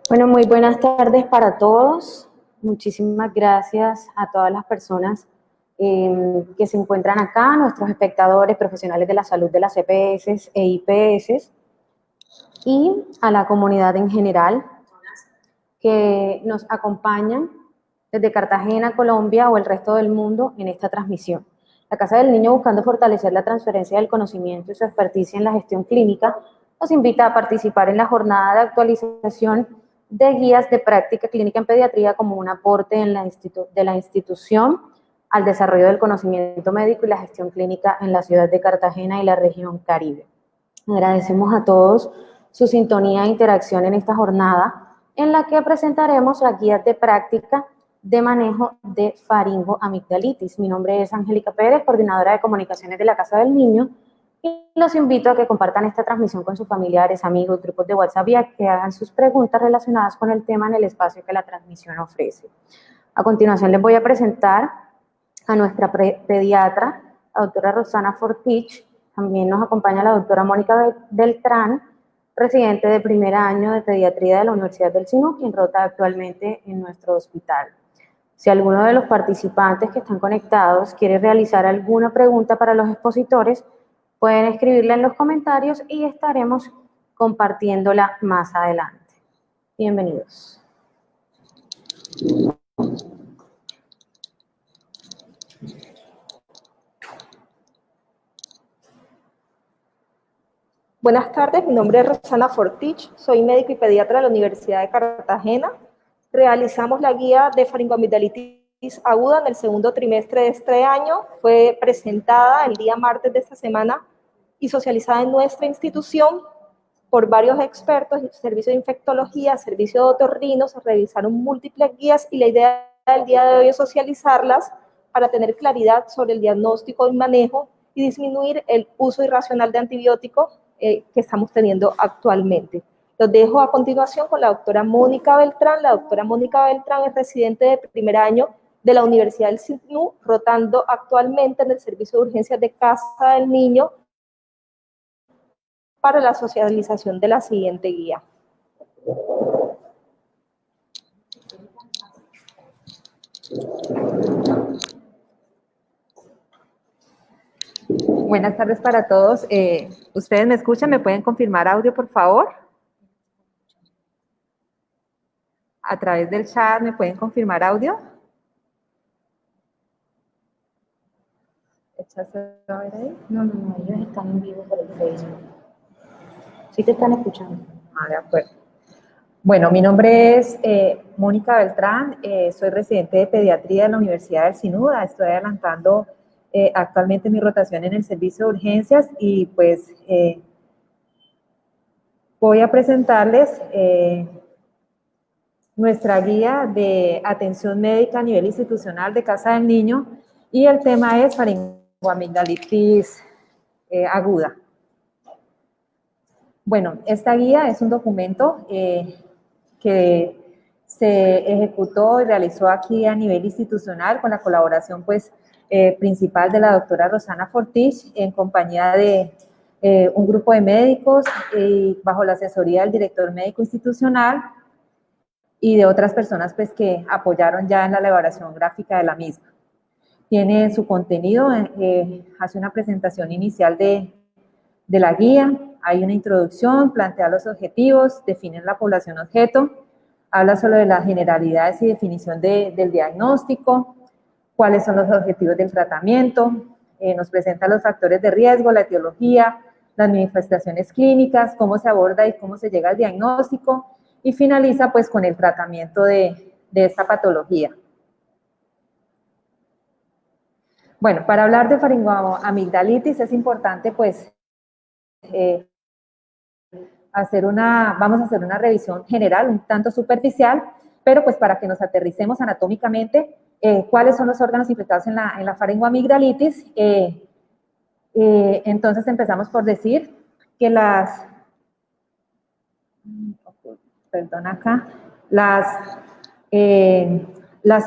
Bueno, muy buenas tardes para todos. Muchísimas gracias a todas las personas que se encuentran acá, nuestros espectadores, profesionales de la salud de las EPS e IPS y a la comunidad en general que nos acompañan desde Cartagena, Colombia o el resto del mundo en esta transmisión. La Casa del Niño, buscando fortalecer la transferencia del conocimiento y su experticia en la gestión clínica, nos invita a participar en la jornada de actualización de guías de práctica clínica en pediatría como un aporte de la institución al desarrollo del conocimiento médico y la gestión clínica en la ciudad de Cartagena y la región Caribe. Agradecemos a todos su sintonía e interacción en esta jornada en la que presentaremos las guías de práctica de manejo de faringoamigdalitis. Mi nombre es Angélica Pérez, coordinadora de comunicaciones de la Casa del Niño, y los invito a que compartan esta transmisión con sus familiares, amigos, grupos de WhatsApp y a que hagan sus preguntas relacionadas con el tema en el espacio que la transmisión ofrece. A continuación les voy a presentar a nuestra pediatra, la doctora Rosana Fortich. También nos acompaña la doctora Mónica Beltrán, residente de primer año de pediatría de la Universidad del SINU, quien rota actualmente en nuestro hospital. Si alguno de los participantes que están conectados quiere realizar alguna pregunta para los expositores, pueden escribirla en los comentarios y estaremos compartiéndola más adelante. Bienvenidos. Buenas tardes, mi nombre es Rosana Fortich, soy médico y pediatra de la Universidad de Cartagena. Realizamos la guía de faringoamigdalitis aguda en el segundo trimestre de este año. Fue presentada el día martes de esta semana y socializada en nuestra institución por varios expertos, servicio de infectología, servicio de otorrinos. Se revisaron múltiples guías y la idea del día de hoy es socializarlas para tener claridad sobre el diagnóstico y manejo y disminuir el uso irracional de antibióticos que estamos teniendo actualmente. Los dejo a continuación con la doctora Mónica Beltrán. La doctora Mónica Beltrán es residente de primer año de la Universidad del SINU, rotando actualmente en el servicio de urgencias de Casa del Niño para la socialización de la siguiente guía. Buenas tardes para todos. ¿Ustedes me escuchan? ¿Me pueden confirmar audio, por favor? A través del chat, ¿me pueden confirmar audio? No, ellos están en vivo por el Facebook. Sí te están escuchando. Ah, de acuerdo. Bueno, mi nombre es Mónica Beltrán, soy residente de pediatría de la Universidad del SINU. Estoy adelantando actualmente mi rotación en el servicio de urgencias y pues voy a presentarles nuestra guía de atención médica a nivel institucional de Casa del Niño y el tema es faringoamigdalitis aguda. Bueno, esta guía es un documento que se ejecutó y realizó aquí a nivel institucional con la colaboración pues principal de la doctora Rosana Fortich en compañía de un grupo de médicos y bajo la asesoría del director médico institucional y de otras personas pues que apoyaron ya en la elaboración gráfica de la misma. Tiene su contenido, hace una presentación inicial de la guía, hay una introducción, plantea los objetivos, define la población objeto, habla solo de las generalidades y definición del diagnóstico, cuáles son los objetivos del tratamiento, nos presenta los factores de riesgo, la etiología, las manifestaciones clínicas, cómo se aborda y cómo se llega al diagnóstico, y finaliza pues con el tratamiento de esta patología. Bueno, para hablar de faringoamigdalitis es importante pues vamos a hacer una revisión general, un tanto superficial, pero pues para que nos aterricemos anatómicamente, cuáles son los órganos implicados en la faringoamigdalitis. Entonces empezamos por decir que las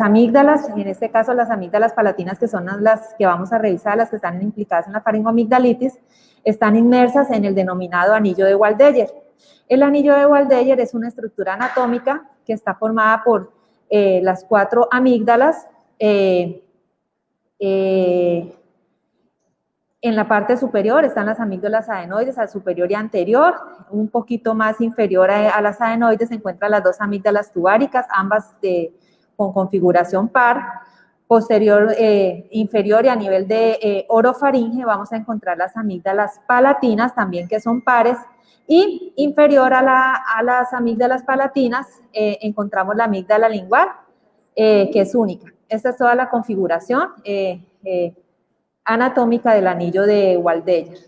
amígdalas, en este caso las amígdalas palatinas, que son las que vamos a revisar, las que están implicadas en la faringoamigdalitis, están inmersas en el denominado anillo de Waldeyer. El anillo de Waldeyer es una estructura anatómica que está formada por las 4 amígdalas. En la parte superior están las amígdalas adenoides, al superior y anterior. Un poquito más inferior a las adenoides se encuentran las 2 amígdalas tubáricas, ambas con configuración par. Posterior, inferior y a nivel de orofaringe vamos a encontrar las amígdalas palatinas, también que son pares. Y inferior a las amígdalas palatinas encontramos la amígdala lingual, que es única. Esta es toda la configuración anatómica del anillo de Waldeyer.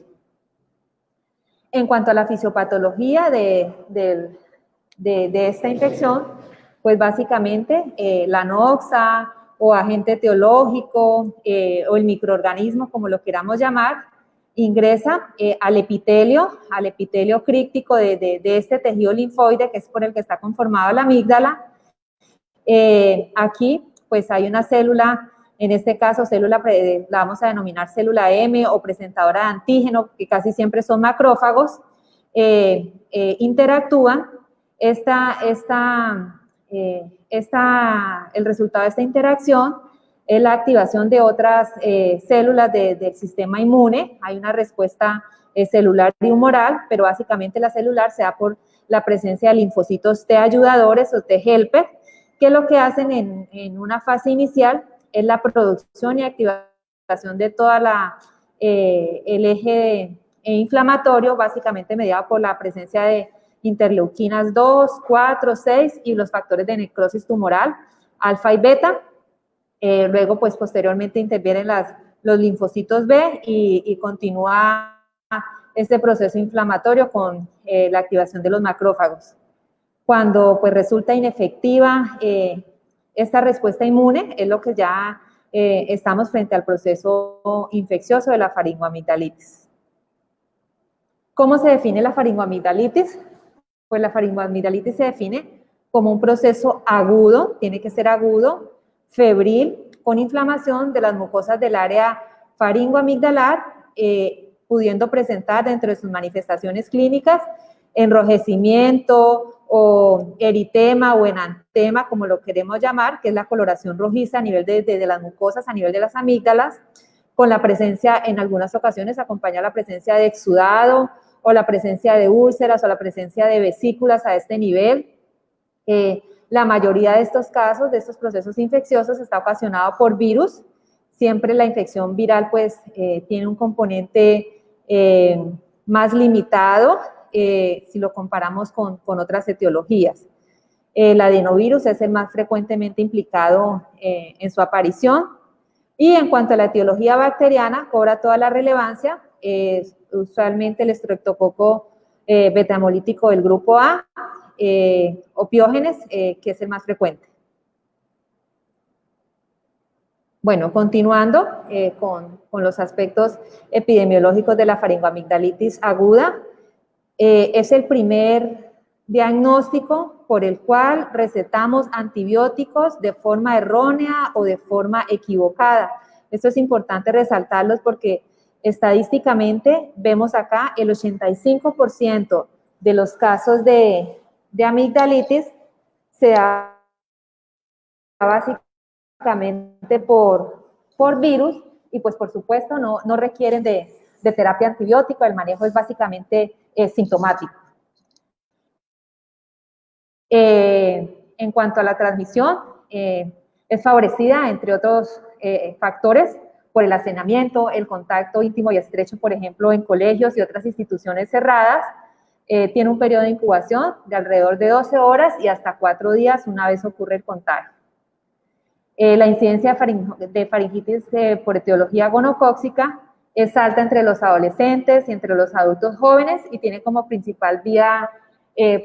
En cuanto a la fisiopatología de esta infección, pues básicamente la noxa o agente etiológico o el microorganismo, como lo queramos llamar, ingresa al epitelio críptico de este tejido linfoide, que es por el que está conformado la amígdala. Aquí pues hay una célula, en este caso la vamos a denominar célula M o presentadora de antígeno, que casi siempre son macrófagos, interactúan. El resultado de esta interacción es la activación de otras células del sistema inmune. Hay una respuesta celular y humoral, pero básicamente la celular se da por la presencia de linfocitos T ayudadores o T helper, que lo que hacen en una fase inicial es la producción y activación de toda el eje inflamatorio, básicamente mediado por la presencia de interleuquinas 2, 4, 6 y los factores de necrosis tumoral, alfa y beta. Luego, pues posteriormente intervienen los linfocitos B y continúa este proceso inflamatorio con la activación de los macrófagos. Cuando pues resulta inefectiva esta respuesta inmune, es lo que ya estamos frente al proceso infeccioso de la faringoamigdalitis. ¿Cómo se define la faringoamigdalitis? Pues la faringoamigdalitis se define como un proceso agudo, tiene que ser agudo, febril, con inflamación de las mucosas del área faringoamigdalar, pudiendo presentar dentro de sus manifestaciones clínicas enrojecimiento o eritema o enantema, como lo queremos llamar, que es la coloración rojiza a nivel de las mucosas, a nivel de las amígdalas, con la presencia, en algunas ocasiones acompaña la presencia de exudado o la presencia de úlceras o la presencia de vesículas a este nivel. La mayoría de estos casos, de estos procesos infecciosos, está ocasionado por virus. Siempre la infección viral pues tiene un componente más limitado si lo comparamos con otras etiologías. El adenovirus es el más frecuentemente implicado en su aparición. Y en cuanto a la etiología bacteriana, cobra toda la relevancia, usualmente el estreptococo beta-hemolítico del grupo A, Opiógenes, que es el más frecuente. Bueno, continuando con los aspectos epidemiológicos de la faringoamigdalitis aguda, es el primer diagnóstico por el cual recetamos antibióticos de forma errónea o de forma equivocada. Esto es importante resaltarlos porque estadísticamente vemos acá el 85% de los casos de amigdalitis se da básicamente por virus y pues por supuesto no requieren de terapia antibiótica, el manejo es básicamente sintomático. En cuanto a la transmisión, es favorecida, entre otros factores, por el hacinamiento, el contacto íntimo y estrecho, por ejemplo, en colegios y otras instituciones cerradas. Tiene un periodo de incubación de alrededor de 12 horas y hasta 4 días una vez ocurre el contagio. La incidencia de faringitis por etiología gonocóxica es alta entre los adolescentes y entre los adultos jóvenes y tiene como principal vía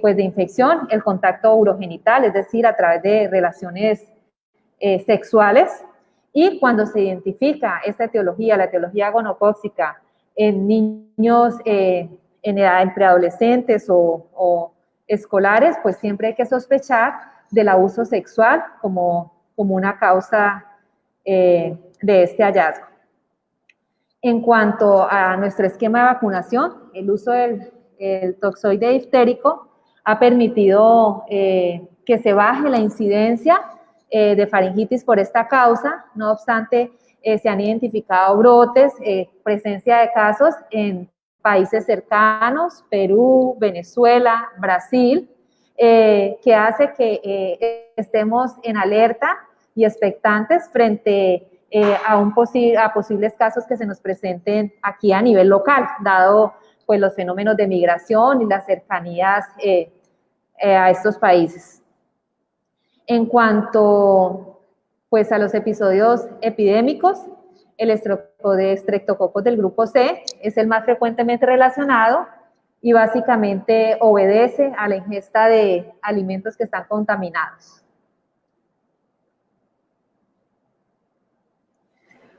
pues de infección, el contacto urogenital, es decir, a través de relaciones sexuales. Y cuando se identifica esta etiología, la etiología gonocócica, en niños en edad en preadolescentes o escolares, pues siempre hay que sospechar del abuso sexual como una causa de este hallazgo. En cuanto a nuestro esquema de vacunación, el uso del toxoide diftérico ha permitido que se baje la incidencia de faringitis por esta causa. No obstante, se han identificado brotes, presencia de casos en países cercanos, Perú, Venezuela, Brasil, que hace que estemos en alerta y expectantes frente a posibles casos que se nos presenten aquí a nivel local, dado pues los fenómenos de migración y las cercanías a estos países. En cuanto pues a los episodios epidémicos, el estreptococos del grupo C es el más frecuentemente relacionado y básicamente obedece a la ingesta de alimentos que están contaminados.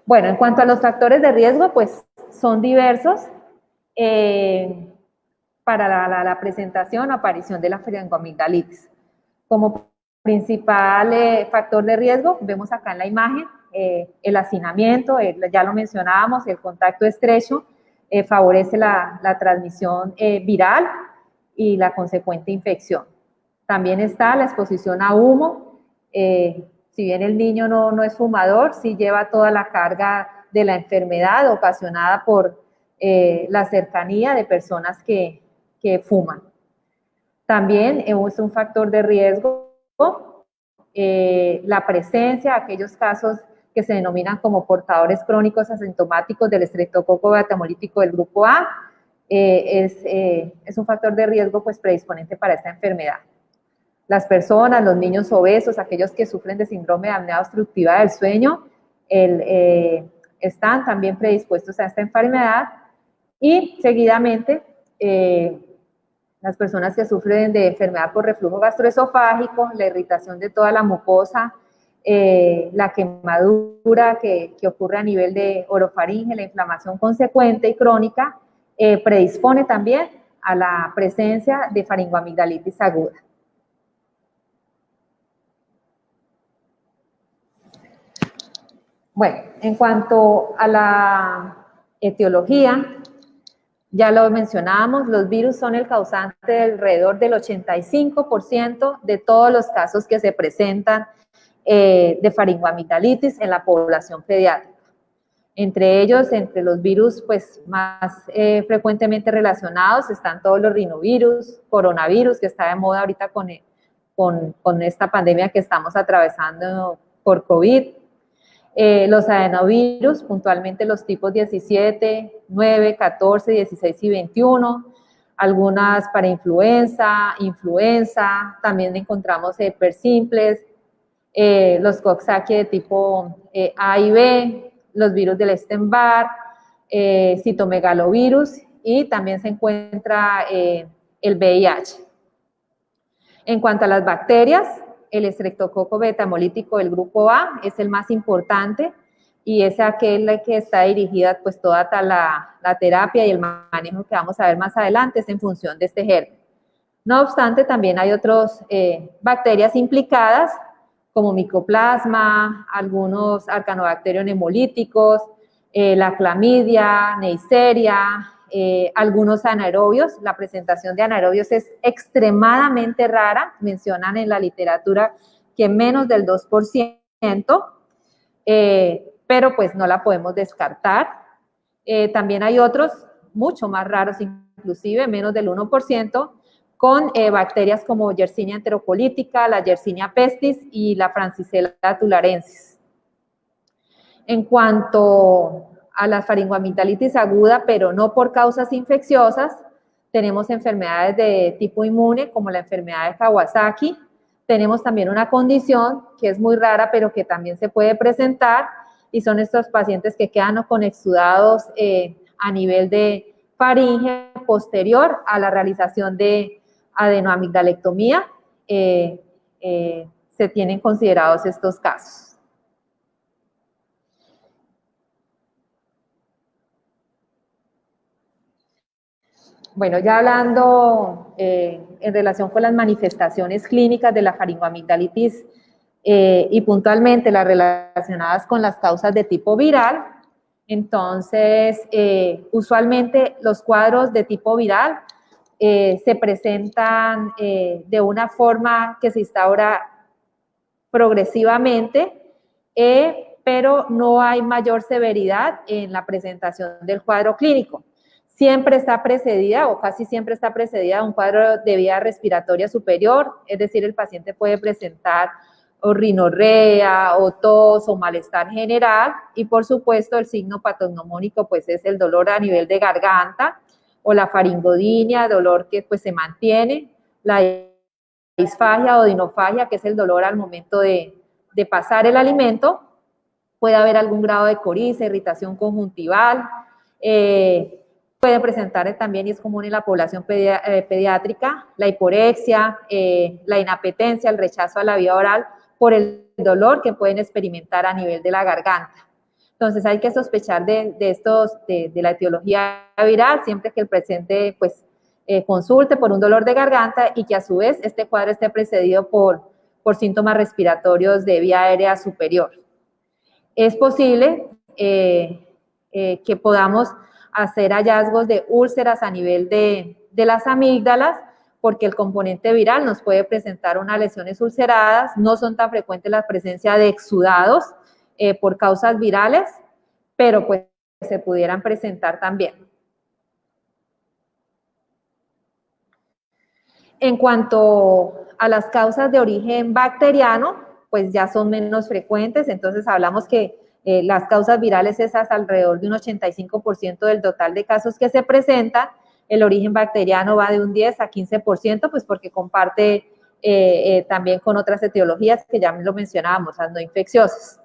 Bueno, en cuanto a los factores de riesgo, pues son diversos para la presentación o aparición de la faringoamigdalitis. Como principal factor de riesgo, vemos acá en la imagen el hacinamiento, ya lo mencionábamos, el contacto estrecho favorece la transmisión viral y la consecuente infección. También está la exposición a humo. Si bien el niño no es fumador, sí lleva toda la carga de la enfermedad ocasionada por la cercanía de personas que fuman. También es un factor de riesgo la presencia de aquellos casos que se denominan como portadores crónicos asintomáticos del estreptococo beta-hemolítico del grupo A, es un factor de riesgo pues predisponente para esta enfermedad. Las personas, los niños obesos, aquellos que sufren de síndrome de apnea obstructiva del sueño, están también predispuestos a esta enfermedad. Y seguidamente, las personas que sufren de enfermedad por reflujo gastroesofágico, la irritación de toda la mucosa, la quemadura que ocurre a nivel de orofaringe, la inflamación consecuente y crónica, predispone también a la presencia de faringoamigdalitis aguda. Bueno, en cuanto a la etiología, ya lo mencionábamos, los virus son el causante de alrededor del 85% de todos los casos que se presentan de faringoamigdalitis en la población pediátrica. Entre ellos, entre los virus pues, más frecuentemente relacionados están todos los rinovirus, coronavirus, que está de moda ahorita con esta pandemia que estamos atravesando por COVID, los adenovirus, puntualmente los tipos 17, 9, 14, 16 y 21, algunas para influenza, también encontramos hipersimples, los Coxsackie de tipo A y B, los virus del Epstein-Barr, citomegalovirus y también se encuentra el VIH. En cuanto a las bacterias, el estreptococo beta-hemolítico del grupo A es el más importante y es aquel que está dirigida pues toda la terapia y el manejo que vamos a ver más adelante es en función de este germen. No obstante, también hay otras bacterias implicadas como micoplasma, algunos arcanobacterios hemolíticos, la clamidia, neisseria, algunos anaerobios. La presentación de anaerobios es extremadamente rara, mencionan en la literatura que menos del 2%, pero pues no la podemos descartar. También hay otros mucho más raros, inclusive menos del 1%, con bacterias como Yersinia enterocolítica, la Yersinia pestis y la Francisella tularensis. En cuanto a la faringoamigdalitis aguda, pero no por causas infecciosas, tenemos enfermedades de tipo inmune, como la enfermedad de Kawasaki. Tenemos también una condición que es muy rara, pero que también se puede presentar, y son estos pacientes que quedan con exudados a nivel de faringe posterior a la realización de adenoamigdalectomía, se tienen considerados estos casos. Bueno, ya hablando en relación con las manifestaciones clínicas de la faringoamigdalitis y puntualmente las relacionadas con las causas de tipo viral, entonces usualmente los cuadros de tipo viral se presentan de una forma que se instaura progresivamente, pero no hay mayor severidad en la presentación del cuadro clínico. Siempre está precedida o casi siempre está precedida de un cuadro de vía respiratoria superior, es decir, el paciente puede presentar o rinorrea, o tos, o malestar general, y por supuesto el signo patognomónico pues es el dolor a nivel de garganta, o la faringodinia, dolor que pues se mantiene, la disfagia o dinofagia, que es el dolor al momento de pasar el alimento, puede haber algún grado de coriza, irritación conjuntival, puede presentar también, y es común en la población pediátrica, la hiporexia, la inapetencia, el rechazo a la vía oral por el dolor que pueden experimentar a nivel de la garganta. Entonces hay que sospechar de la etiología viral siempre que el paciente pues, consulte por un dolor de garganta y que a su vez este cuadro esté precedido por síntomas respiratorios de vía aérea superior. Es posible que podamos hacer hallazgos de úlceras a nivel de las amígdalas, porque el componente viral nos puede presentar unas lesiones ulceradas, no son tan frecuentes la presencia de exudados por causas virales, pero pues se pudieran presentar también. En cuanto a las causas de origen bacteriano, pues ya son menos frecuentes, entonces hablamos que las causas virales esas alrededor de un 85% del total de casos que se presentan, el origen bacteriano va de un 10 a 15%, pues porque comparte también con otras etiologías que ya lo mencionábamos, las no infecciosas.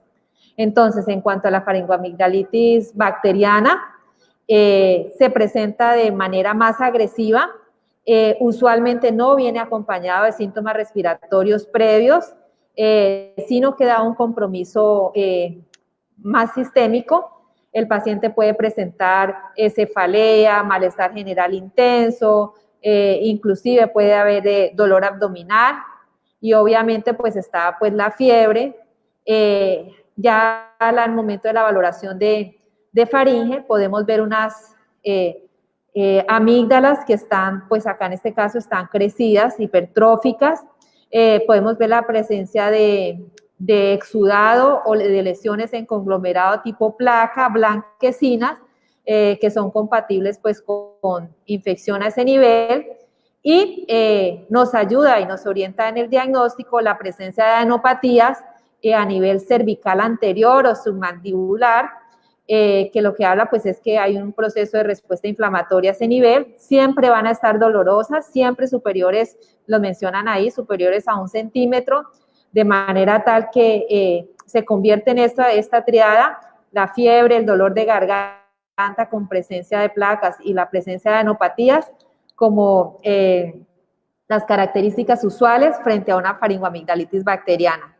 Entonces, en cuanto a la faringoamigdalitis bacteriana, se presenta de manera más agresiva, usualmente no viene acompañado de síntomas respiratorios previos, sino que da un compromiso más sistémico. El paciente puede presentar cefalea, malestar general intenso, inclusive puede haber dolor abdominal y obviamente pues está pues la fiebre. Ya al momento de la valoración de faringe podemos ver unas amígdalas que están, pues acá en este caso están crecidas, hipertróficas. Podemos ver la presencia de exudado o de lesiones en conglomerado tipo placa, blanquecinas, que son compatibles pues con infección a ese nivel, y nos ayuda y nos orienta en el diagnóstico la presencia de adenopatías a nivel cervical anterior o submandibular, que lo que habla pues es que hay un proceso de respuesta inflamatoria a ese nivel. Siempre van a estar dolorosas, siempre superiores, lo mencionan ahí, superiores a 1 centímetro, de manera tal que se convierte en esta triada, la fiebre, el dolor de garganta con presencia de placas y la presencia de adenopatías como las características usuales frente a una faringoamigdalitis bacteriana.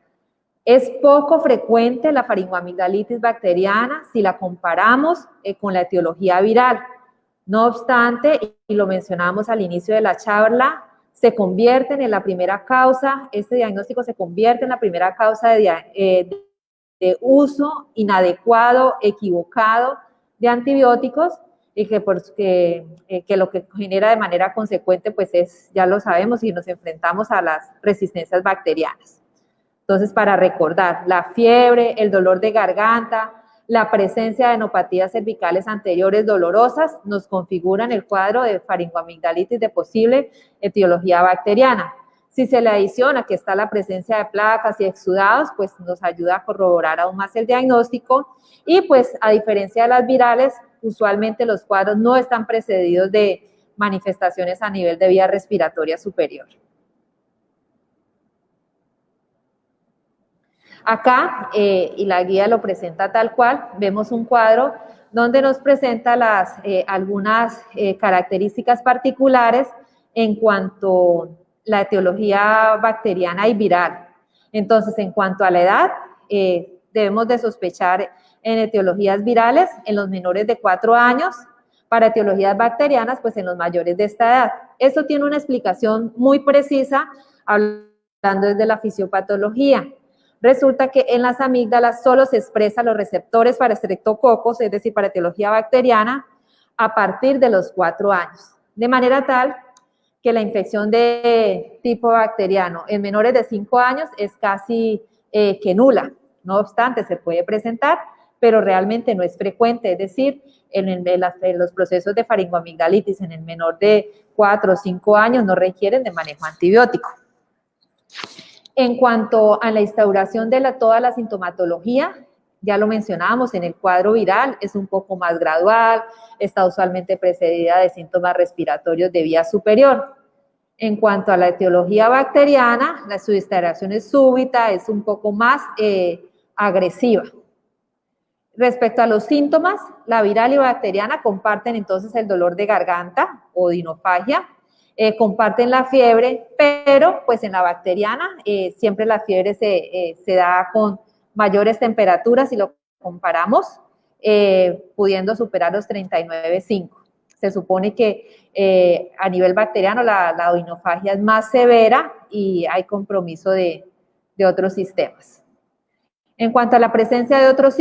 Es poco frecuente la faringoamigdalitis bacteriana si la comparamos con la etiología viral. No obstante, y lo mencionamos al inicio de la charla, se convierten en la primera causa, este diagnóstico se convierte en la primera causa de uso inadecuado, equivocado de antibióticos, y que lo que genera de manera consecuente, pues es, ya lo sabemos, y nos enfrentamos a las resistencias bacterianas. Entonces, para recordar, la fiebre, el dolor de garganta, la presencia de adenopatías cervicales anteriores dolorosas nos configuran el cuadro de faringoamigdalitis de posible etiología bacteriana. Si se le adiciona que está la presencia de placas y exudados, pues nos ayuda a corroborar aún más el diagnóstico, y pues a diferencia de las virales, usualmente los cuadros no están precedidos de manifestaciones a nivel de vía respiratoria superior. Acá, y la guía lo presenta tal cual, vemos un cuadro donde nos presenta algunas características particulares en cuanto a la etiología bacteriana y viral. Entonces, en cuanto a la edad, debemos de sospechar en etiologías virales en los menores de 4 años, para etiologías bacterianas, pues en los mayores de esta edad. Esto tiene una explicación muy precisa, hablando desde la fisiopatología. Resulta que en las amígdalas solo se expresan los receptores para estreptococos, es decir, para etiología bacteriana, a partir de los 4 años. De manera tal que la infección de tipo bacteriano en menores de 5 años es casi que nula. No obstante, se puede presentar, pero realmente no es frecuente. Es decir, en los procesos de faringoamigdalitis en el menor de 4 o 5 años no requieren de manejo antibiótico. En cuanto a la instauración de toda la sintomatología, ya lo mencionábamos, en el cuadro viral es un poco más gradual, está usualmente precedida de síntomas respiratorios de vía superior. En cuanto a la etiología bacteriana, su instauración es súbita, es un poco más agresiva. Respecto a los síntomas, la viral y bacteriana comparten entonces el dolor de garganta o dinofagia, comparten la fiebre, pero pues en la bacteriana siempre la fiebre se da con mayores temperaturas si lo comparamos, pudiendo superar los 39,5. Se supone que a nivel bacteriano la dinofagia es más severa y hay compromiso de otros sistemas. En cuanto a la presencia de otros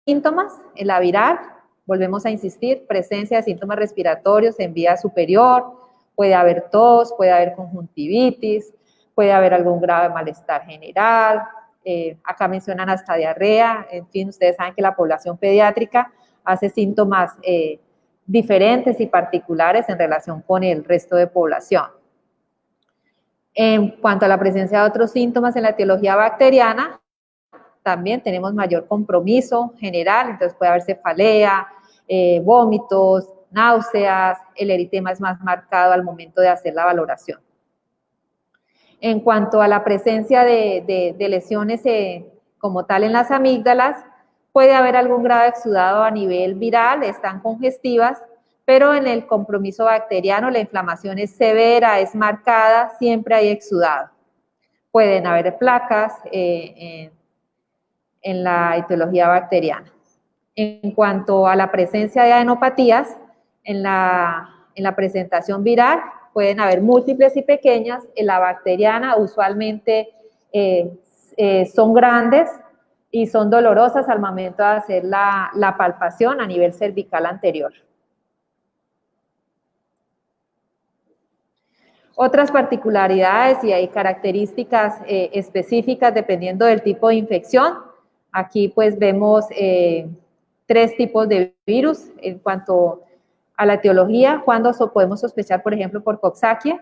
síntomas, en la viral, volvemos a insistir, presencia de síntomas respiratorios en vía superior, puede haber tos, puede haber conjuntivitis, puede haber algún grave malestar general, acá mencionan hasta diarrea, en fin, ustedes saben que la población pediátrica hace síntomas diferentes y particulares en relación con el resto de población. En cuanto a la presencia de otros síntomas en la etiología bacteriana, también tenemos mayor compromiso general, entonces puede haber cefalea, vómitos, náuseas, el eritema es más marcado al momento de hacer la valoración. En cuanto a la presencia de lesiones como tal en las amígdalas, puede haber algún grado exudado a nivel viral, están congestivas, pero en el compromiso bacteriano la inflamación es severa, es marcada, siempre hay exudado. Pueden haber placas en la etiología bacteriana. En cuanto a la presencia de adenopatías, en la presentación viral pueden haber múltiples y pequeñas, en la bacteriana usualmente son grandes y son dolorosas al momento de hacer la palpación a nivel cervical anterior. Otras particularidades y hay características específicas dependiendo del tipo de infección. Aquí pues vemos 3 tipos de virus en cuanto a la etiología, cuando podemos sospechar, por ejemplo, por Coxsackie.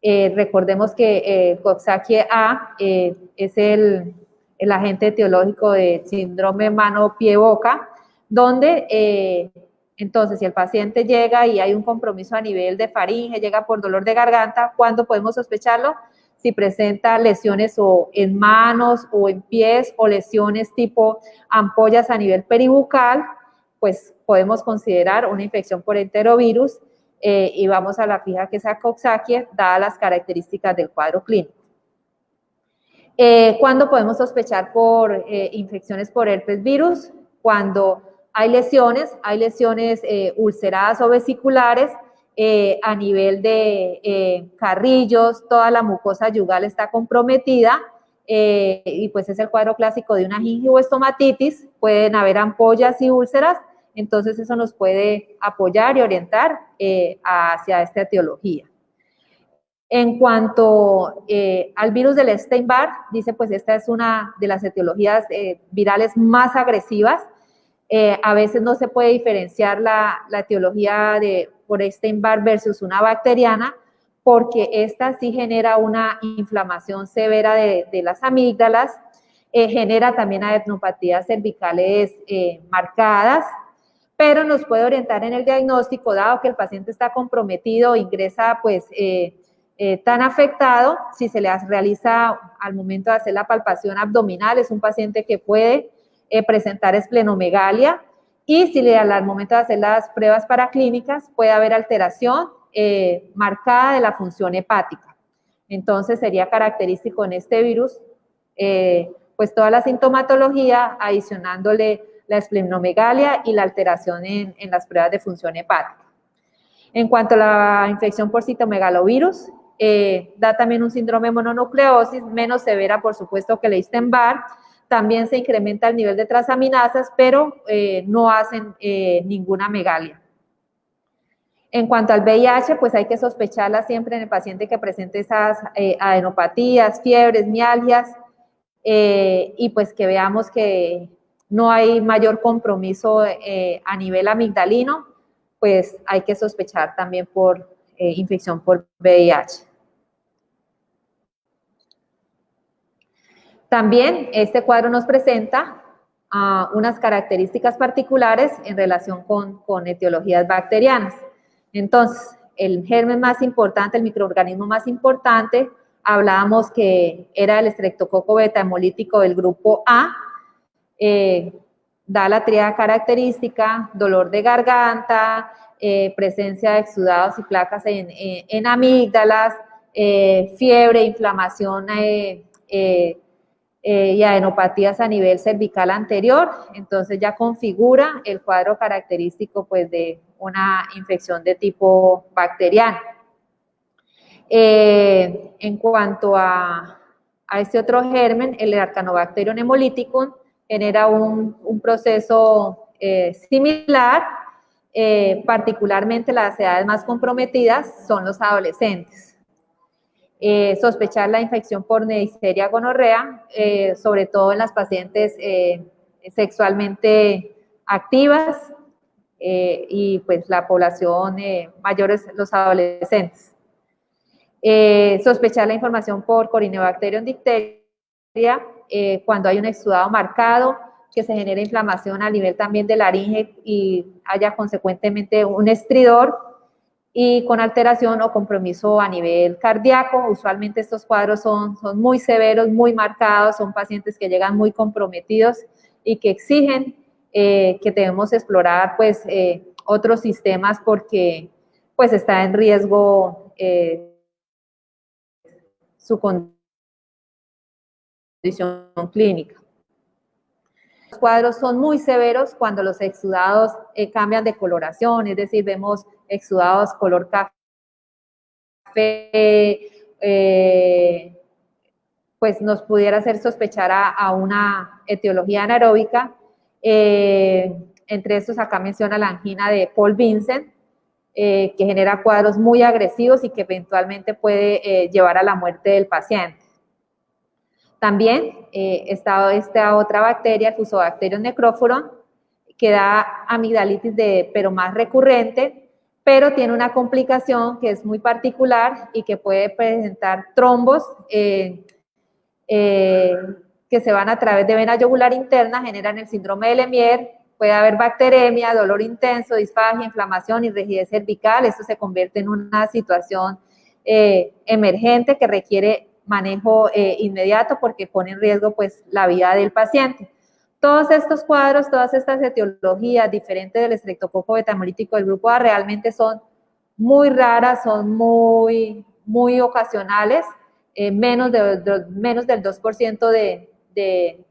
Recordemos que Coxsackie A es el agente etiológico de síndrome mano-pie-boca, donde entonces si el paciente llega y hay un compromiso a nivel de faringe, llega por dolor de garganta, ¿cuándo podemos sospecharlo? Si presenta lesiones o en manos o en pies o lesiones tipo ampollas a nivel peribucal, pues podemos considerar una infección por enterovirus y vamos a la fija que sea Coxsackie, dadas las características del cuadro clínico. ¿Cuándo podemos sospechar por infecciones por herpes virus? Cuando hay lesiones ulceradas o vesiculares, a nivel de carrillos, toda la mucosa yugal está comprometida y pues es el cuadro clásico de una gingivoestomatitis, pueden haber ampollas y úlceras, entonces eso nos puede apoyar y orientar hacia esta etiología. En cuanto al virus del Epstein-Barr, dice pues esta es una de las etiologías virales más agresivas. A veces no se puede diferenciar la etiología por Epstein-Barr versus una bacteriana, porque esta sí genera una inflamación severa de las amígdalas, genera también adenopatías cervicales marcadas, pero nos puede orientar en el diagnóstico, dado que el paciente está comprometido, ingresa pues tan afectado, si se le realiza al momento de hacer la palpación abdominal, es un paciente que puede presentar esplenomegalia y si al momento de hacer las pruebas paraclínicas puede haber alteración marcada de la función hepática. Entonces sería característico en este virus pues toda la sintomatología, adicionándole la esplenomegalia y la alteración en las pruebas de función hepática. En cuanto a la infección por citomegalovirus, da también un síndrome de mononucleosis, menos severa por supuesto que el Epstein-Barr. También se incrementa el nivel de transaminasas, pero no hacen ninguna megalia. En cuanto al VIH, pues hay que sospecharla siempre en el paciente que presente esas adenopatías, fiebres, mialgias, y pues que veamos que no hay mayor compromiso a nivel amigdalino, pues hay que sospechar también por infección por VIH. También este cuadro nos presenta unas características particulares en relación con etiologías bacterianas. Entonces, el germen más importante, el microorganismo más importante, hablábamos que era el estreptococo beta hemolítico del grupo A, da la tríada característica, dolor de garganta, presencia de exudados y placas en amígdalas, fiebre, inflamación y adenopatías a nivel cervical anterior. Entonces ya configura el cuadro característico pues de una infección de tipo bacteriano. En cuanto a este otro germen, el Arcanobacterium hemolyticum, genera un proceso similar, particularmente las edades más comprometidas son los adolescentes. Sospechar la infección por Neisseria gonorrea, sobre todo en las pacientes sexualmente activas y pues la población mayor es los adolescentes. Sospechar la información por Corynebacterium diphtheria cuando hay un exudado marcado, que se genera inflamación a nivel también de laringe y haya consecuentemente un estridor y con alteración o compromiso a nivel cardíaco. Usualmente estos cuadros son muy severos, muy marcados, son pacientes que llegan muy comprometidos y que exigen que debemos explorar pues otros sistemas porque pues está en riesgo su condición clínica. Los cuadros son muy severos cuando los exudados cambian de coloración, es decir, vemos exudados color café, pues nos pudiera hacer sospechar a una etiología anaeróbica. Entre estos acá menciona la angina de Paul Vincent, que genera cuadros muy agresivos y que eventualmente puede llevar a la muerte del paciente. También está esta otra bacteria, el Fusobacterium necrophoron, que da amigdalitis pero más recurrente, pero tiene una complicación que es muy particular y que puede presentar trombos que se van a través de vena yugular interna, generan el síndrome de Lemierre, puede haber bacteremia, dolor intenso, disfagia, inflamación y rigidez cervical. Esto se convierte en una situación emergente que requiere manejo inmediato porque pone en riesgo pues la vida del paciente. Todos estos cuadros, todas estas etiologías diferentes del estreptococo beta hemolítico del grupo A realmente son muy raras, son muy ocasionales, menos del 2% de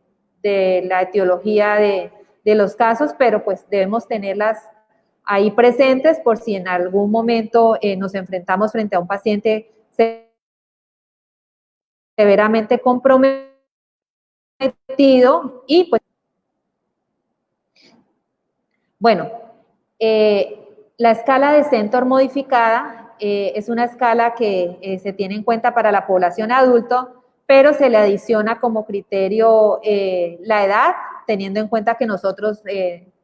la etiología de los casos, pero pues debemos tenerlas ahí presentes por si en algún momento nos enfrentamos frente a un paciente severamente comprometido y pues bueno, la escala de Centor modificada es una escala que se tiene en cuenta para la población adulto, pero se le adiciona como criterio la edad, teniendo en cuenta que nosotros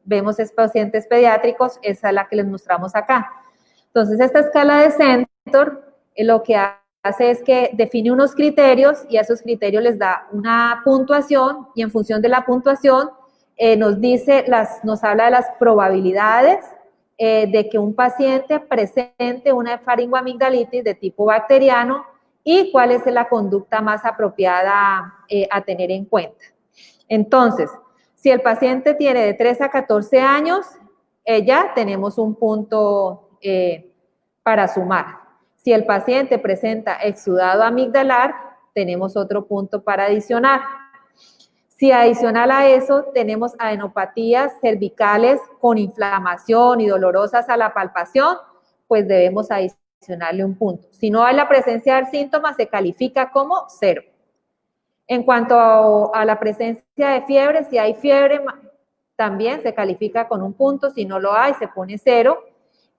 vemos pacientes pediátricos, esa es la que les mostramos acá. Entonces, esta escala de Centor lo que hace es que define unos criterios y a esos criterios les da una puntuación y en función de la puntuación nos habla de las probabilidades de que un paciente presente una faringoamigdalitis de tipo bacteriano y cuál es la conducta más apropiada a tener en cuenta. Entonces, si el paciente tiene de 3 a 14 años, ya tenemos un punto para sumar. Si el paciente presenta exudado amigdalar, tenemos otro punto para adicionar. Si adicional a eso tenemos adenopatías cervicales con inflamación y dolorosas a la palpación, pues debemos adicionarle un punto. Si no hay la presencia del síntoma, se califica como 0. En cuanto a la presencia de fiebre, si hay fiebre, también se califica con un punto. Si no lo hay, se pone 0.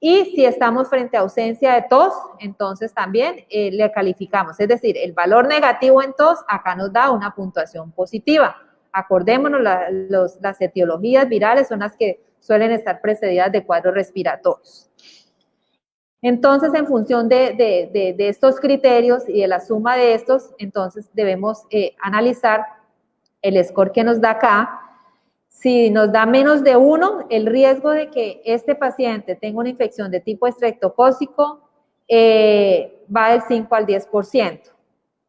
Y si estamos frente a ausencia de tos, entonces también le calificamos. Es decir, el valor negativo en tos acá nos da una puntuación positiva. Acordémonos, las etiologías virales son las que suelen estar precedidas de cuadros respiratorios. Entonces, en función de estos criterios y de la suma de estos, entonces debemos analizar el score que nos da acá. Si nos da menos de 1, el riesgo de que este paciente tenga una infección de tipo estreptocócico va del 5 al 10%.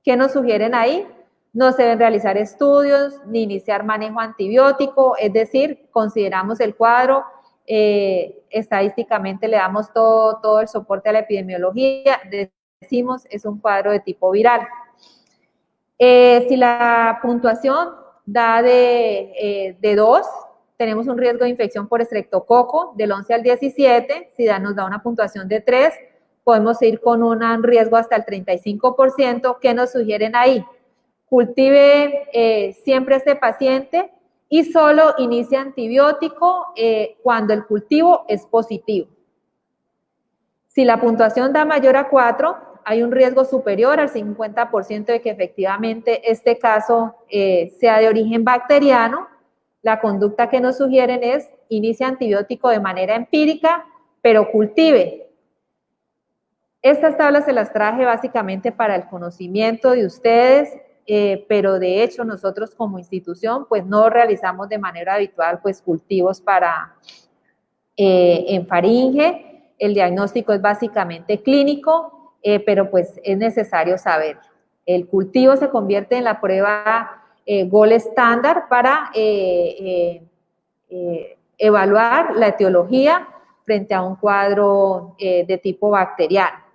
¿Qué nos sugieren ahí? No se deben realizar estudios ni iniciar manejo antibiótico, es decir, consideramos el cuadro, estadísticamente le damos todo el soporte a la epidemiología, decimos es un cuadro de tipo viral. Si la puntuación da de 2, tenemos un riesgo de infección por estreptococo del 11 al 17, si nos da una puntuación de 3, podemos ir con un riesgo hasta el 35%. ¿Qué nos sugieren ahí? Cultive siempre este paciente y solo inicie antibiótico cuando el cultivo es positivo. Si la puntuación da mayor a 4, hay un riesgo superior al 50% de que efectivamente este caso sea de origen bacteriano. La conducta que nos sugieren es inicie antibiótico de manera empírica, pero cultive. Estas tablas se las traje básicamente para el conocimiento de ustedes, pero de hecho nosotros como institución pues no realizamos de manera habitual pues cultivos en faringe. El diagnóstico es básicamente clínico, pero pues es necesario saber. El cultivo se convierte en la prueba gold estándar para evaluar la etiología frente a un cuadro de tipo bacteriano.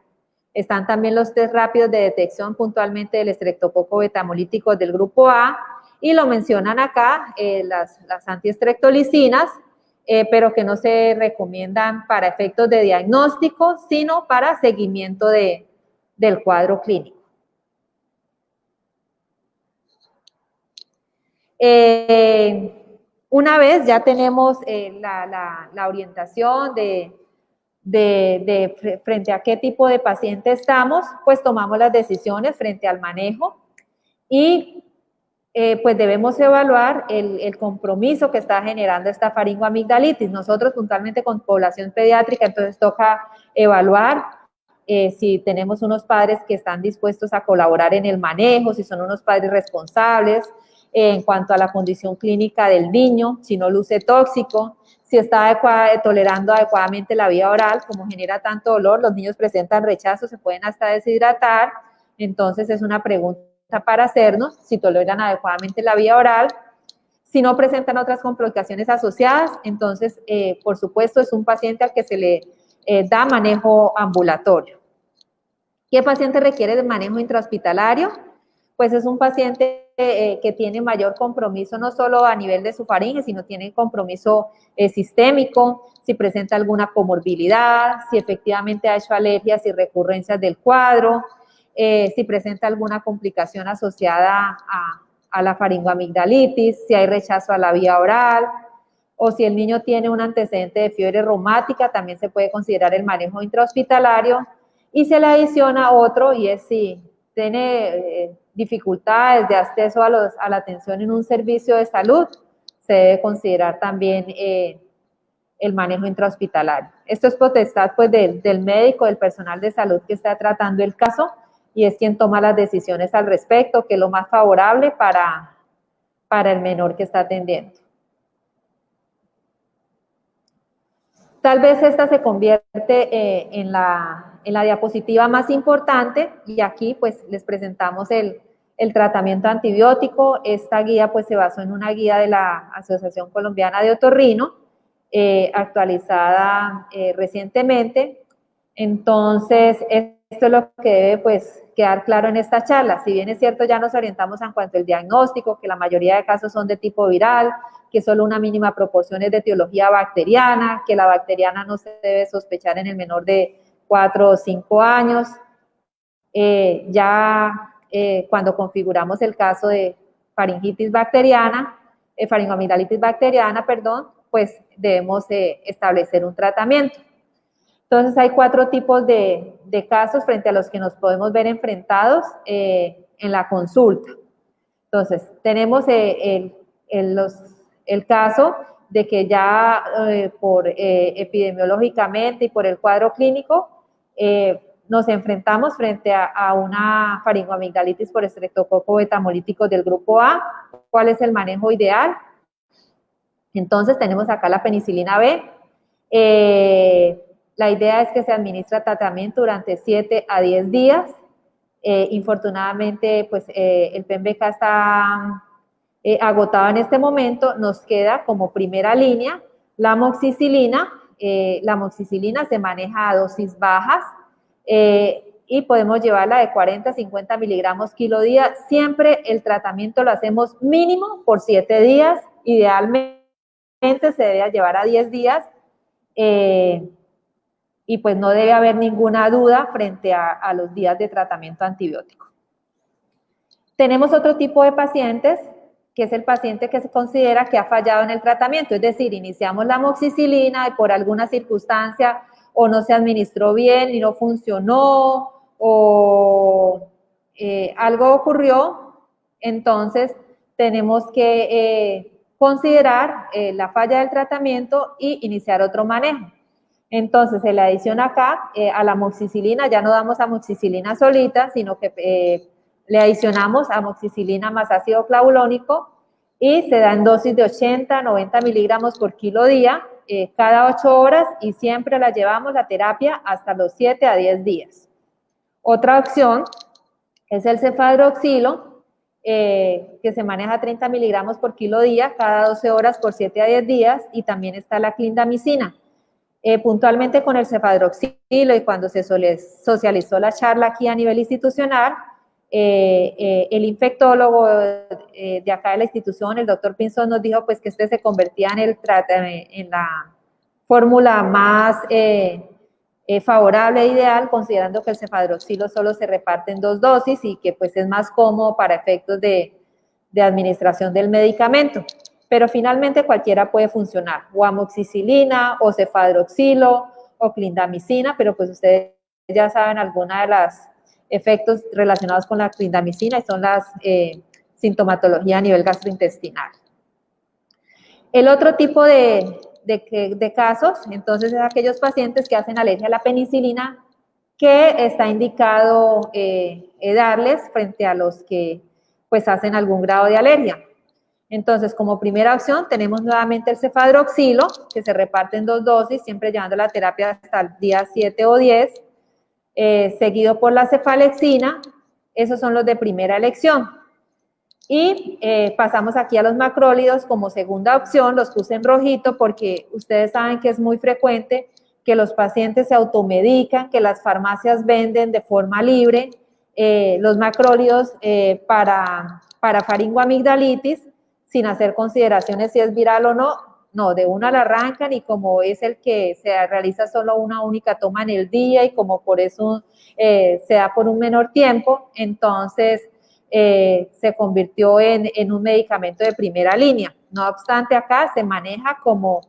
Están también los test rápidos de detección puntualmente del estreptococo betamolítico del grupo A, y lo mencionan acá, las antiestreptolicinas, pero que no se recomiendan para efectos de diagnóstico, sino para seguimiento del cuadro clínico. Una vez ya tenemos la orientación frente a qué tipo de paciente estamos, pues tomamos las decisiones frente al manejo y pues debemos evaluar el compromiso que está generando esta faringoamigdalitis. Nosotros puntualmente con población pediátrica, entonces toca evaluar si tenemos unos padres que están dispuestos a colaborar en el manejo, si son unos padres responsables, en cuanto a la condición clínica del niño, si no luce tóxico, si está tolerando adecuadamente la vía oral, como genera tanto dolor, los niños presentan rechazo, se pueden hasta deshidratar, entonces es una pregunta para hacernos, si toleran adecuadamente la vía oral. Si no presentan otras complicaciones asociadas, entonces, por supuesto, es un paciente al que se le da manejo ambulatorio. ¿Qué paciente requiere de manejo intrahospitalario? Pues es un paciente que tiene mayor compromiso no solo a nivel de su faringe, sino tiene compromiso sistémico, si presenta alguna comorbilidad, si efectivamente ha hecho alergias y recurrencias del cuadro, si presenta alguna complicación asociada a la faringoamigdalitis, si hay rechazo a la vía oral, o si el niño tiene un antecedente de fiebre reumática, también se puede considerar el manejo intrahospitalario, y se le adiciona otro, y es si tiene dificultades de acceso a la atención en un servicio de salud, se debe considerar también el manejo intrahospitalario. Esto es potestad pues del médico, del personal de salud que está tratando el caso, y es quien toma las decisiones al respecto, que es lo más favorable para el menor que está atendiendo. Tal vez esta se convierte en la diapositiva más importante, y aquí pues les presentamos el tratamiento antibiótico. Esta guía pues se basó en una guía de la Asociación Colombiana de Otorrino, actualizada recientemente. Entonces, esto es lo que debe pues quedar claro en esta charla. Si bien es cierto, ya nos orientamos en cuanto al diagnóstico, que la mayoría de casos son de tipo viral, que solo una mínima proporción es de etiología bacteriana, que la bacteriana no se debe sospechar en el menor de 4 o 5 años. Cuando configuramos el caso de faringitis bacteriana, faringoamigdalitis bacteriana, perdón, pues debemos establecer un tratamiento. Entonces hay 4 tipos de casos frente a los que nos podemos ver enfrentados en la consulta. Entonces, tenemos el caso de que ya epidemiológicamente y por el cuadro clínico nos enfrentamos frente a una faringoamigdalitis por estreptococo betamolítico del grupo A. ¿Cuál es el manejo ideal? Entonces, tenemos acá la penicilina B. La idea es que se administra tratamiento durante 7 a 10 días. Infortunadamente, pues el PEMBK está agotado en este momento. Nos queda como primera línea la amoxicilina. La amoxicilina se maneja a dosis bajas y podemos llevarla de 40 a 50 miligramos kilo día. Siempre el tratamiento lo hacemos mínimo por 7 días. Idealmente se debe llevar a 10 días. Y pues no debe haber ninguna duda frente a los días de tratamiento antibiótico. Tenemos otro tipo de pacientes, que es el paciente que se considera que ha fallado en el tratamiento, es decir, iniciamos la amoxicilina y por alguna circunstancia o no se administró bien y no funcionó, o algo ocurrió, entonces tenemos que considerar la falla del tratamiento y iniciar otro manejo. Entonces, se le adiciona acá a la amoxicilina, ya no damos amoxicilina solita, sino que le adicionamos amoxicilina más ácido clavulónico y se da en dosis de 80 a 90 miligramos por kilo día cada 8 horas y siempre la llevamos la terapia hasta los 7 a 10 días. Otra opción es el cefadroxilo, que se maneja 30 miligramos por kilo día cada 12 horas por 7 a 10 días, y también está la clindamicina. Puntualmente con el cefadroxilo y cuando se socializó la charla aquí a nivel institucional, el infectólogo de acá de la institución, el doctor Pinzón, nos dijo pues que este se convertía en la fórmula más favorable e ideal, considerando que el cefadroxilo solo se reparte en 2 dosis y que pues es más cómodo para efectos de administración del medicamento. Pero finalmente cualquiera puede funcionar, o amoxicilina, o cefadroxilo, o clindamicina, pero pues ustedes ya saben alguna de los efectos relacionados con la clindamicina y son las sintomatología a nivel gastrointestinal. El otro tipo de casos, entonces, es aquellos pacientes que hacen alergia a la penicilina, que está indicado darles frente a los que pues hacen algún grado de alergia. Entonces, como primera opción, tenemos nuevamente el cefadroxilo, que se reparte en 2 dosis, siempre llevando la terapia hasta el día 7 o 10, seguido por la cefalexina. Esos son los de primera elección. Y pasamos aquí a los macrólidos como segunda opción, los puse en rojito porque ustedes saben que es muy frecuente que los pacientes se automedican, que las farmacias venden de forma libre los macrólidos para faringoamigdalitis, sin hacer consideraciones si es viral o no, de una la arrancan, y como es el que se realiza solo una única toma en el día y como por eso se da por un menor tiempo, entonces se convirtió en un medicamento de primera línea. No obstante, acá se maneja como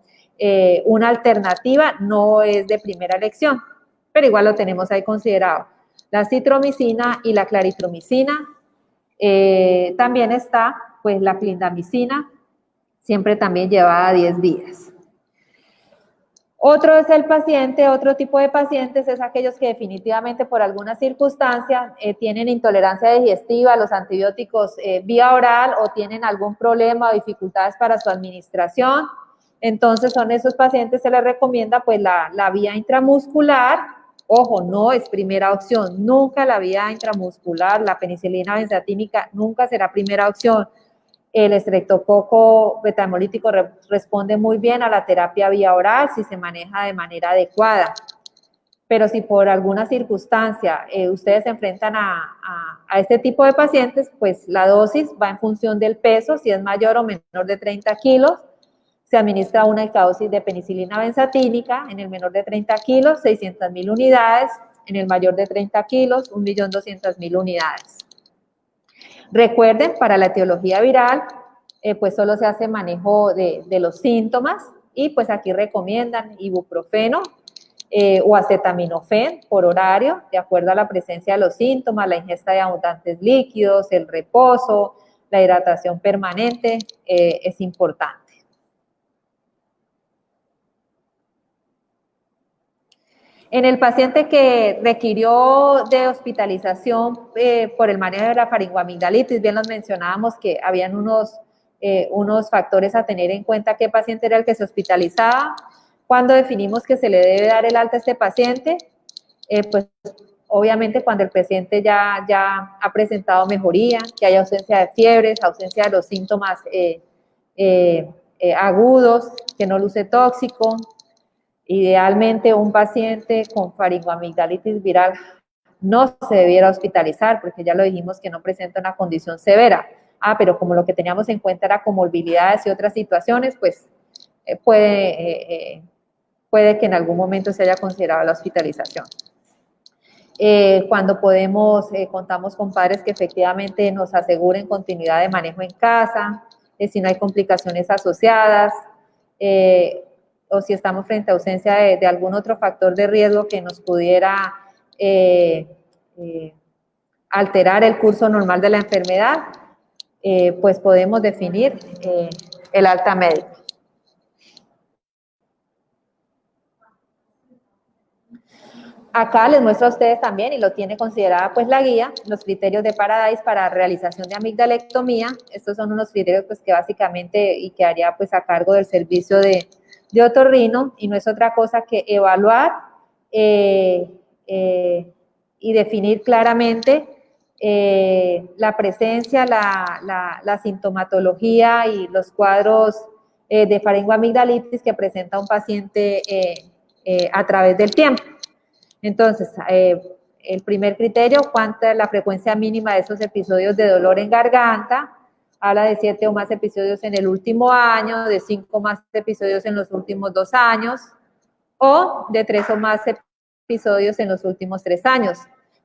una alternativa, no es de primera elección, pero igual lo tenemos ahí considerado. La citromicina y la claritromicina. También está pues la clindamicina, siempre también llevada a 10 días. Otro tipo de pacientes es aquellos que definitivamente por alguna circunstancia tienen intolerancia digestiva a los antibióticos vía oral, o tienen algún problema o dificultades para su administración. Entonces son esos pacientes, se les recomienda pues la vía intramuscular. Ojo, no es primera opción, nunca la vía intramuscular, la penicilina benzatínica nunca será primera opción. El estreptococo betamolítico responde muy bien a la terapia vía oral si se maneja de manera adecuada. pero si por alguna circunstancia ustedes se enfrentan a este tipo de pacientes, pues la dosis va en función del peso, si es mayor o menor de 30 kilos, se administra una dosis de penicilina benzatínica, en el menor de 30 kilos, 600.000 unidades, en el mayor de 30 kilos, 1.200.000 unidades. Recuerden, para la etiología viral, pues solo se hace manejo de los síntomas y pues aquí recomiendan ibuprofeno o acetaminofén por horario, de acuerdo a la presencia de los síntomas, la ingesta de abundantes líquidos, el reposo, la hidratación permanente, es importante. En el paciente que requirió de hospitalización por el manejo de la faringoamigdalitis, bien nos mencionábamos que habían unos factores a tener en cuenta qué paciente era el que se hospitalizaba. Cuando definimos que se le debe dar el alta a este paciente, pues obviamente cuando el paciente ya ha presentado mejoría, que haya ausencia de fiebres, ausencia de los síntomas agudos, que no luce tóxico. Idealmente un paciente con faringoamigdalitis viral no se debiera hospitalizar porque ya lo dijimos que no presenta una condición severa. Pero como lo que teníamos en cuenta era comorbilidades y otras situaciones, pues puede que en algún momento se haya considerado la hospitalización. Cuando contamos con padres que efectivamente nos aseguren continuidad de manejo en casa, si no hay complicaciones asociadas, o si estamos frente a ausencia de algún otro factor de riesgo que nos pudiera alterar el curso normal de la enfermedad, pues podemos definir el alta médica. Acá les muestro a ustedes también, y lo tiene considerada pues la guía, los criterios de Paradise para realización de amigdalectomía. Estos son unos criterios pues que básicamente y quedaría pues a cargo del servicio de otorrino, y no es otra cosa que evaluar y definir claramente la presencia, la sintomatología y los cuadros de faringoamigdalitis que presenta un paciente a través del tiempo. Entonces, el primer criterio, cuánta es la frecuencia mínima de esos episodios de dolor en garganta. Habla de 7 o más episodios en el último año, de 5 o más episodios en los últimos 2 años, o de 3 o más episodios en los últimos 3 años.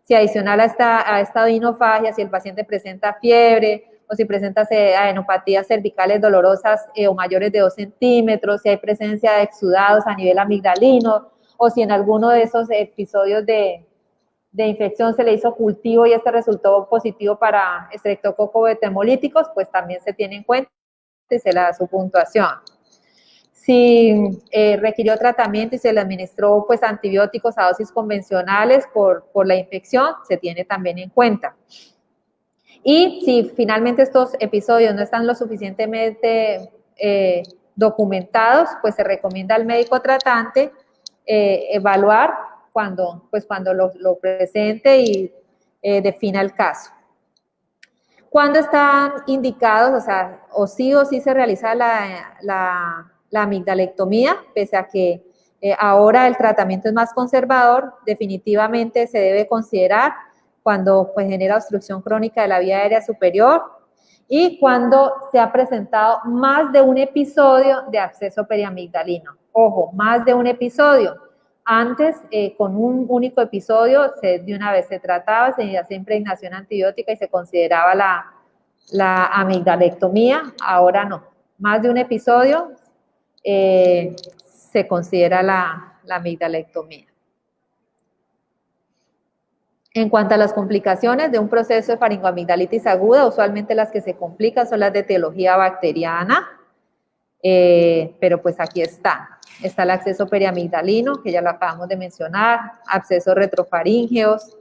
Si adicional a esta odinofagia, si el paciente presenta fiebre, o si presenta adenopatías cervicales dolorosas o mayores de 2 centímetros, si hay presencia de exudados a nivel amigdalino, o si en alguno de esos episodios de infección se le hizo cultivo y este resultó positivo para estreptococo betamolíticos, pues también se tiene en cuenta y se le da su puntuación. Si requirió tratamiento y se le administró pues antibióticos a dosis convencionales por la infección, se tiene también en cuenta. Y si finalmente estos episodios no están lo suficientemente documentados, pues se recomienda al médico tratante evaluar cuando lo presente y defina el caso. ¿Cuándo están indicados? O sí se realiza la amigdalectomía, pese a que ahora el tratamiento es más conservador, definitivamente se debe considerar cuando pues genera obstrucción crónica de la vía aérea superior y cuando se ha presentado más de un episodio de absceso periamigdalino. Ojo, más de un episodio. Antes, con un único episodio, de una vez se trataba, se hacía impregnación antibiótica y se consideraba la amigdalectomía. Ahora no. Más de un episodio se considera la amigdalectomía. En cuanto a las complicaciones de un proceso de faringoamigdalitis aguda, usualmente las que se complican son las de etiología bacteriana, pero pues aquí está el absceso periamigdalino, que ya lo acabamos de mencionar, abscesos retrofaríngeos,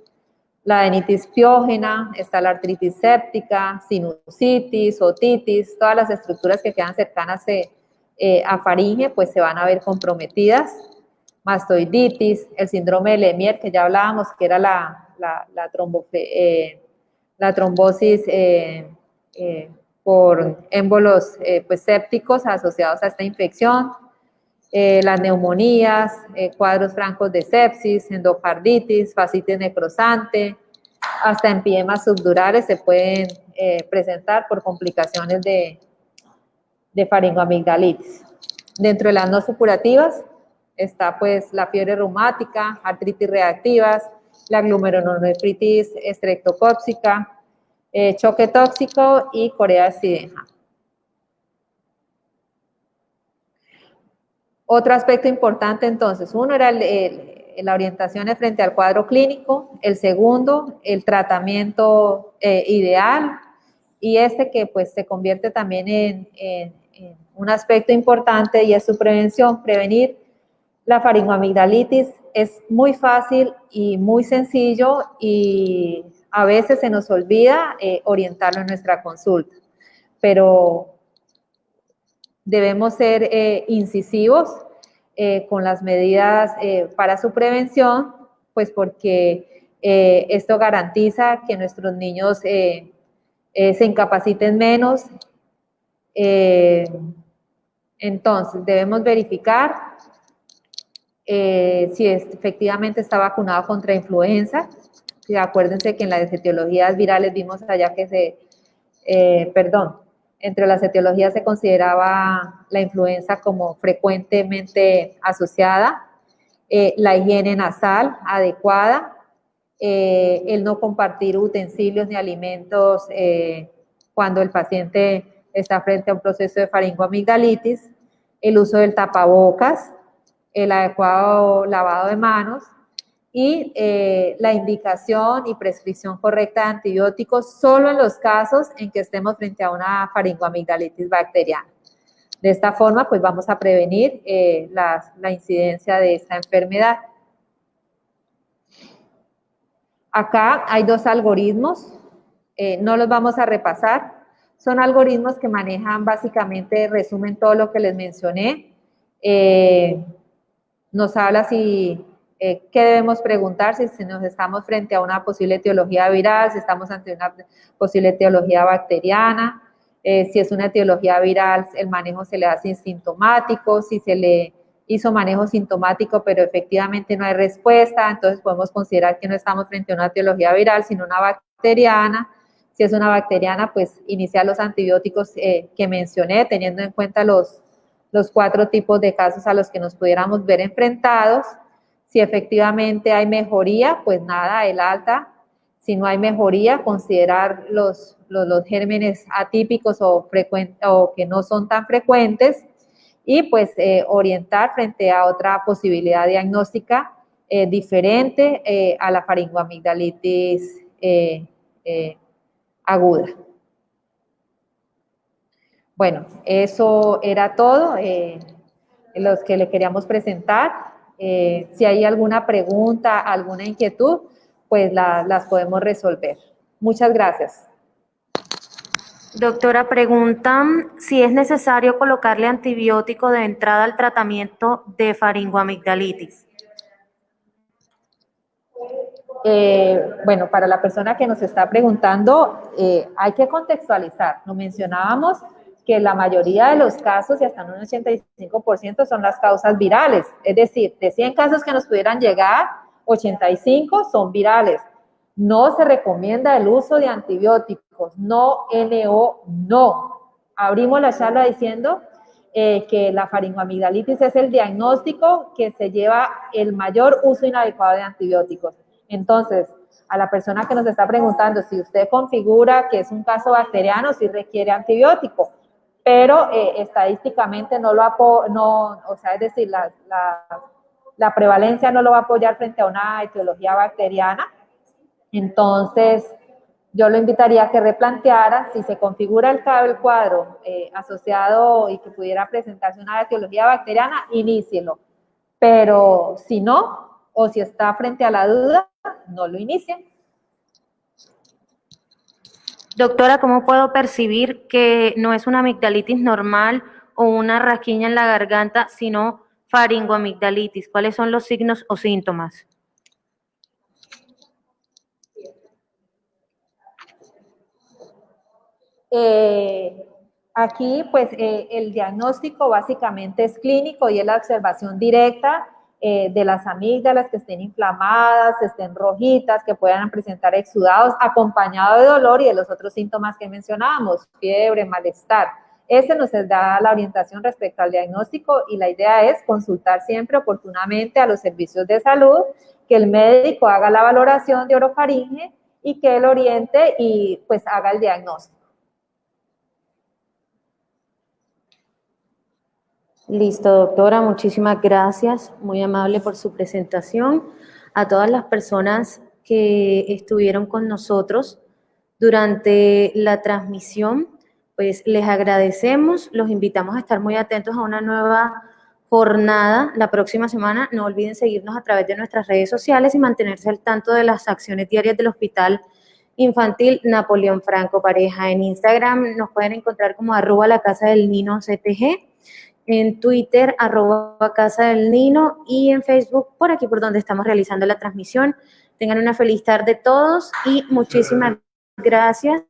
la adenitis piógena, está la artritis séptica, sinusitis, otitis, todas las estructuras que quedan cercanas a faringe, pues se van a ver comprometidas, mastoiditis, el síndrome de Lemierre, que ya hablábamos, que era la trombosis por émbolos pues, sépticos asociados a esta infección, las neumonías, cuadros francos de sepsis, endocarditis, fascitis necrosante, hasta empiemas subdurales se pueden presentar por complicaciones de faringoamigdalitis. Dentro de las no supurativas está pues la fiebre reumática, artritis reactivas, la glomerulonefritis estreptocóxica, choque tóxico y corea de Sydenham. Otro aspecto importante entonces, uno era la orientación frente al cuadro clínico, el segundo, el tratamiento ideal, y que pues se convierte también en un aspecto importante y es su prevención, prevenir la faringoamigdalitis. Es muy fácil y muy sencillo y a veces se nos olvida orientarlo en nuestra consulta, pero debemos ser incisivos con las medidas para su prevención, pues porque esto garantiza que nuestros niños se incapaciten menos. Entonces, debemos verificar si efectivamente está vacunado contra influenza. Sí, acuérdense que en las etiologías virales vimos allá que entre las etiologías se consideraba la influenza como frecuentemente asociada, la higiene nasal adecuada, el no compartir utensilios ni alimentos cuando el paciente está frente a un proceso de faringoamigdalitis, el uso del tapabocas, el adecuado lavado de manos y la indicación y prescripción correcta de antibióticos solo en los casos en que estemos frente a una faringoamigdalitis bacteriana. De esta forma, pues vamos a prevenir la incidencia de esta enfermedad. Acá hay dos algoritmos, no los vamos a repasar. Son algoritmos que manejan básicamente, resumen todo lo que les mencioné. Nos habla qué debemos preguntar, si nos estamos frente a una posible etiología viral, si estamos ante una posible etiología bacteriana, si es una etiología viral, el manejo se le hace asintomático, si se le hizo manejo sintomático, pero efectivamente no hay respuesta, entonces podemos considerar que no estamos frente a una etiología viral, sino una bacteriana. Si es una bacteriana, pues iniciar los antibióticos que mencioné, teniendo en cuenta los 4 tipos de casos a los que nos pudiéramos ver enfrentados. Si efectivamente hay mejoría, pues nada, el alta. Si no hay mejoría, considerar los gérmenes atípicos o que no son tan frecuentes y pues orientar frente a otra posibilidad diagnóstica diferente a la faringoamigdalitis aguda. Bueno, eso era todo, los que le queríamos presentar. Si hay alguna pregunta, alguna inquietud, pues las podemos resolver. Muchas gracias. Doctora, preguntan si es necesario colocarle antibiótico de entrada al tratamiento de faringoamigdalitis. Bueno, para la persona que nos está preguntando, hay que contextualizar. Lo mencionábamos que la mayoría de los casos, y hasta un 85%, son las causas virales. Es decir, de 100 casos que nos pudieran llegar, 85 son virales. No se recomienda el uso de antibióticos, no, no. Abrimos la charla diciendo que la faringoamigdalitis es el diagnóstico que se lleva el mayor uso inadecuado de antibióticos. Entonces, a la persona que nos está preguntando, si usted configura que es un caso bacteriano, sí requiere antibiótico, pero estadísticamente no lo o sea, es decir, la prevalencia no lo va a apoyar frente a una etiología bacteriana. Entonces, yo lo invitaría a que replanteara si se configura el cuadro asociado y que pudiera presentarse una etiología bacteriana, inícielo. Pero si no, o si está frente a la duda, no lo inicien. Doctora, ¿cómo puedo percibir que no es una amigdalitis normal o una rasquiña en la garganta, sino faringoamigdalitis? ¿Cuáles son los signos o síntomas? Aquí, pues, el diagnóstico básicamente es clínico y es la observación directa de las amígdalas que estén inflamadas, estén rojitas, que puedan presentar exudados, acompañado de dolor y de los otros síntomas que mencionábamos, fiebre, malestar. Este nos da la orientación respecto al diagnóstico y la idea es consultar siempre oportunamente a los servicios de salud, que el médico haga la valoración de orofaringe y que él oriente y pues haga el diagnóstico. Listo, doctora, muchísimas gracias, muy amable por su presentación. A todas las personas que estuvieron con nosotros durante la transmisión, pues les agradecemos, los invitamos a estar muy atentos a una nueva jornada la próxima semana. No olviden seguirnos a través de nuestras redes sociales y mantenerse al tanto de las acciones diarias del Hospital Infantil Napoleón Franco Pareja. En Instagram nos pueden encontrar como @lacasadelnino_ctg, en Twitter, @Casa del Nino, y en Facebook, por aquí por donde estamos realizando la transmisión. Tengan una feliz tarde todos y muchísimas gracias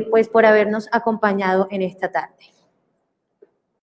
pues por habernos acompañado en esta tarde.